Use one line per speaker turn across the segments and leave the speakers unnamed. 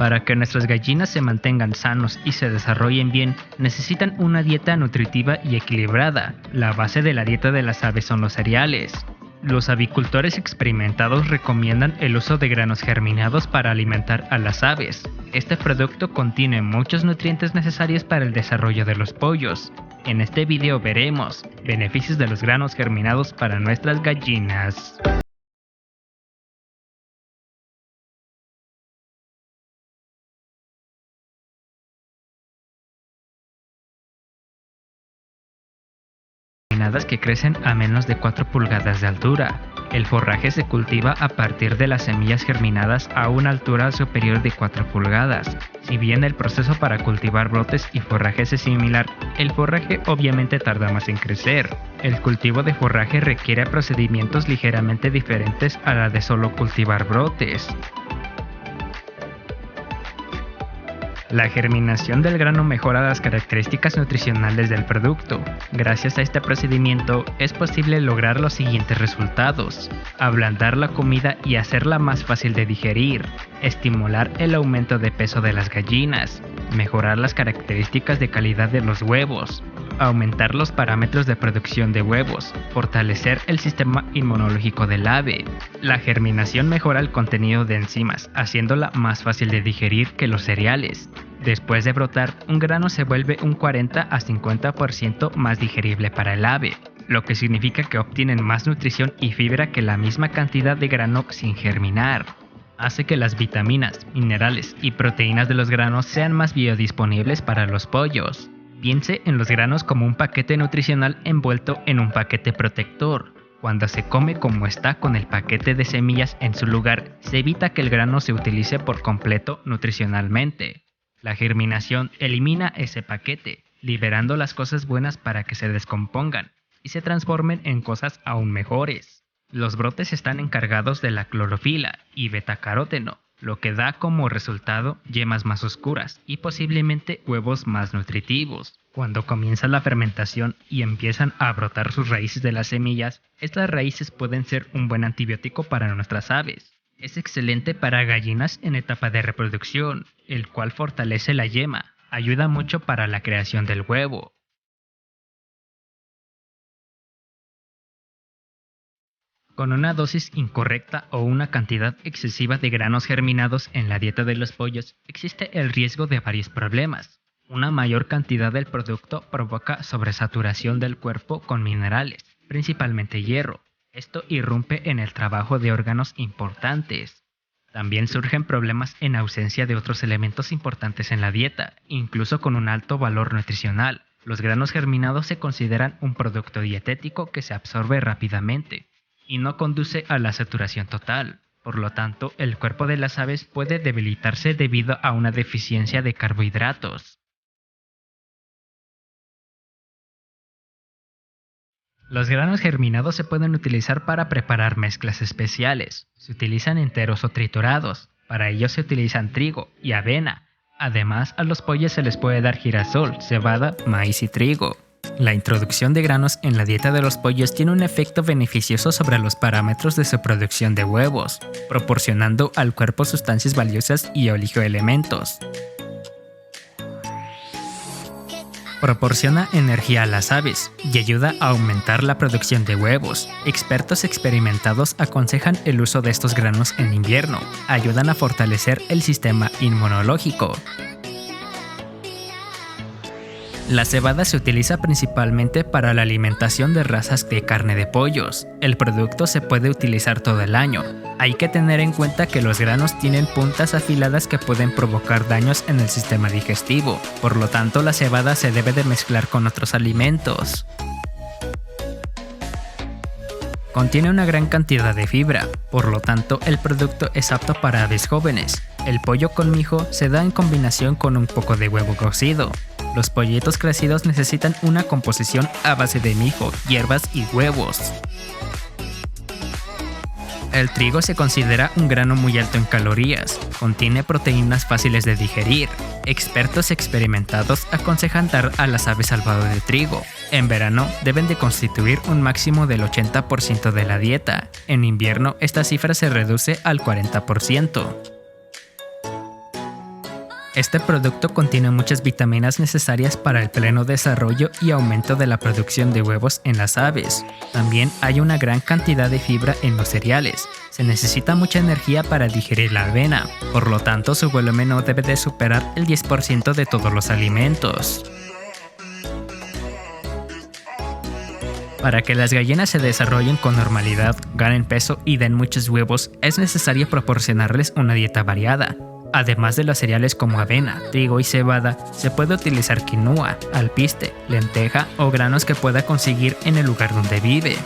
Para que nuestras gallinas se mantengan sanos y se desarrollen bien, necesitan una dieta nutritiva y equilibrada. La base de la dieta de las aves son los cereales. Los avicultores experimentados recomiendan el uso de granos germinados para alimentar a las aves. Este producto contiene muchos nutrientes necesarios para el desarrollo de los pollos. En este video veremos beneficios de los granos germinados para nuestras gallinas. Que crecen a menos de 4 pulgadas de altura. El forraje se cultiva a partir de las semillas germinadas a una altura superior de 4 pulgadas. Si bien el proceso para cultivar brotes y forrajes es similar, el forraje obviamente tarda más en crecer. El cultivo de forraje requiere procedimientos ligeramente diferentes a la de solo cultivar brotes. La germinación del grano mejora las características nutricionales del producto. Gracias a este procedimiento es posible lograr los siguientes resultados: ablandar la comida y hacerla más fácil de digerir, estimular el aumento de peso de las gallinas, mejorar las características de calidad de los huevos, aumentar los parámetros de producción de huevos, fortalecer el sistema inmunológico del ave. La germinación mejora el contenido de enzimas, haciéndola más fácil de digerir que los cereales. Después de brotar, un grano se vuelve un 40 a 50% más digerible para el ave, lo que significa que obtienen más nutrición y fibra que la misma cantidad de grano sin germinar. Hace que las vitaminas, minerales y proteínas de los granos sean más biodisponibles para los pollos. Piense en los granos como un paquete nutricional envuelto en un paquete protector. Cuando se come como está con el paquete de semillas en su lugar, se evita que el grano se utilice por completo nutricionalmente. La germinación elimina ese paquete, liberando las cosas buenas para que se descompongan y se transformen en cosas aún mejores. Los brotes están encargados de la clorofila y betacaróteno, lo que da como resultado yemas más oscuras y posiblemente huevos más nutritivos. Cuando comienza la fermentación y empiezan a brotar sus raíces de las semillas, estas raíces pueden ser un buen antibiótico para nuestras aves. Es excelente para gallinas en etapa de reproducción, el cual fortalece la yema, ayuda mucho para la creación del huevo. Con una dosis incorrecta o una cantidad excesiva de granos germinados en la dieta de los pollos, existe el riesgo de varios problemas. Una mayor cantidad del producto provoca sobresaturación del cuerpo con minerales, principalmente hierro. Esto irrumpe en el trabajo de órganos importantes. También surgen problemas en ausencia de otros elementos importantes en la dieta, incluso con un alto valor nutricional. Los granos germinados se consideran un producto dietético que se absorbe rápidamente y no conduce a la saturación total. Por lo tanto, el cuerpo de las aves puede debilitarse debido a una deficiencia de carbohidratos. Los granos germinados se pueden utilizar para preparar mezclas especiales. Se utilizan enteros o triturados. Para ello se utilizan trigo y avena. Además, a los pollos se les puede dar girasol, cebada, maíz y trigo. La introducción de granos en la dieta de los pollos tiene un efecto beneficioso sobre los parámetros de su producción de huevos, proporcionando al cuerpo sustancias valiosas y oligoelementos. Proporciona energía a las aves y ayuda a aumentar la producción de huevos. Expertos experimentados aconsejan el uso de estos granos en invierno. Ayudan a fortalecer el sistema inmunológico. La cebada se utiliza principalmente para la alimentación de razas de carne de pollos. El producto se puede utilizar todo el año. Hay que tener en cuenta que los granos tienen puntas afiladas que pueden provocar daños en el sistema digestivo. Por lo tanto, la cebada se debe de mezclar con otros alimentos. Contiene una gran cantidad de fibra, por lo tanto el producto es apto para aves jóvenes. El pollo con mijo se da en combinación con un poco de huevo cocido. Los pollitos crecidos necesitan una composición a base de mijo, hierbas y huevos. El trigo se considera un grano muy alto en calorías. Contiene proteínas fáciles de digerir. Expertos experimentados aconsejan dar a las aves salvado de trigo. En verano deben de constituir un máximo del 80% de la dieta. En invierno esta cifra se reduce al 40%. Este producto contiene muchas vitaminas necesarias para el pleno desarrollo y aumento de la producción de huevos en las aves. También hay una gran cantidad de fibra en los cereales. Se necesita mucha energía para digerir la avena, por lo tanto su volumen no debe de superar el 10% de todos los alimentos. Para que las gallinas se desarrollen con normalidad, ganen peso y den muchos huevos, es necesario proporcionarles una dieta variada. Además de los cereales como avena, trigo y cebada, se puede utilizar quinoa, alpiste, lenteja o granos que pueda conseguir en el lugar donde vive.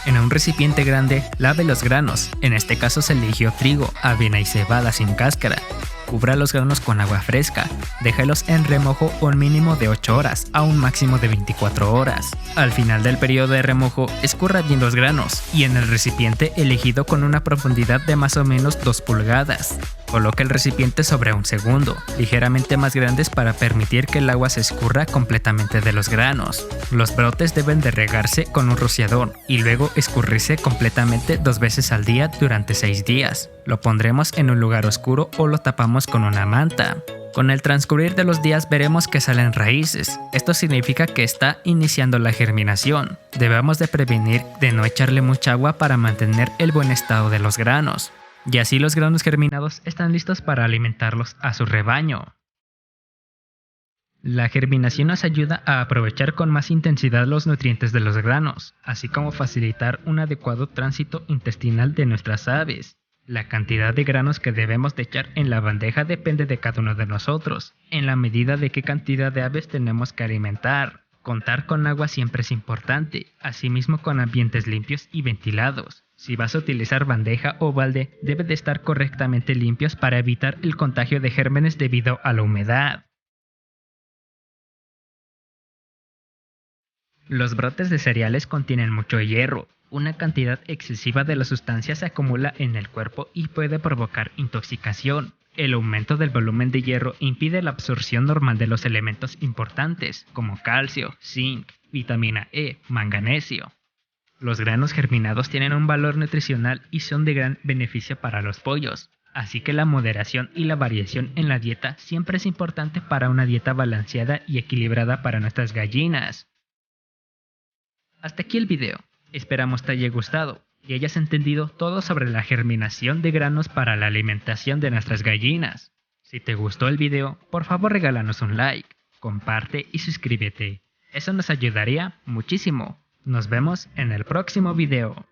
En un recipiente grande, lave los granos. En este caso se eligió trigo, avena y cebada sin cáscara. Cubra los granos con agua fresca. Déjalos en remojo un mínimo de 8 horas a un máximo de 24 horas. Al final del periodo de remojo, escurra bien los granos y en el recipiente elegido con una profundidad de más o menos 2 pulgadas. Coloque el recipiente sobre un segundo, ligeramente más grandes para permitir que el agua se escurra completamente de los granos. Los brotes deben de regarse con un rociador y luego escurrirse completamente 2 veces al día durante 6 días. Lo pondremos en un lugar oscuro o lo tapamos con una manta. Con el transcurrir de los días veremos que salen raíces. Esto significa que está iniciando la germinación. Debemos de prevenir de no echarle mucha agua para mantener el buen estado de los granos. Y así los granos germinados están listos para alimentarlos a su rebaño. La germinación nos ayuda a aprovechar con más intensidad los nutrientes de los granos, así como facilitar un adecuado tránsito intestinal de nuestras aves. La cantidad de granos que debemos de echar en la bandeja depende de cada uno de nosotros, en la medida de qué cantidad de aves tenemos que alimentar. Contar con agua siempre es importante, asimismo con ambientes limpios y ventilados. Si vas a utilizar bandeja o balde, deben de estar correctamente limpios para evitar el contagio de gérmenes debido a la humedad. Los brotes de cereales contienen mucho hierro. Una cantidad excesiva de la sustancia se acumula en el cuerpo y puede provocar intoxicación. El aumento del volumen de hierro impide la absorción normal de los elementos importantes, como calcio, zinc, vitamina E, manganesio. Los granos germinados tienen un valor nutricional y son de gran beneficio para los pollos, así que la moderación y la variación en la dieta siempre es importante para una dieta balanceada y equilibrada para nuestras gallinas. Hasta aquí el video. Esperamos te haya gustado y hayas entendido todo sobre la germinación de granos para la alimentación de nuestras gallinas. Si te gustó el video, por favor regálanos un like, comparte y suscríbete. Eso nos ayudaría muchísimo. Nos vemos en el próximo video.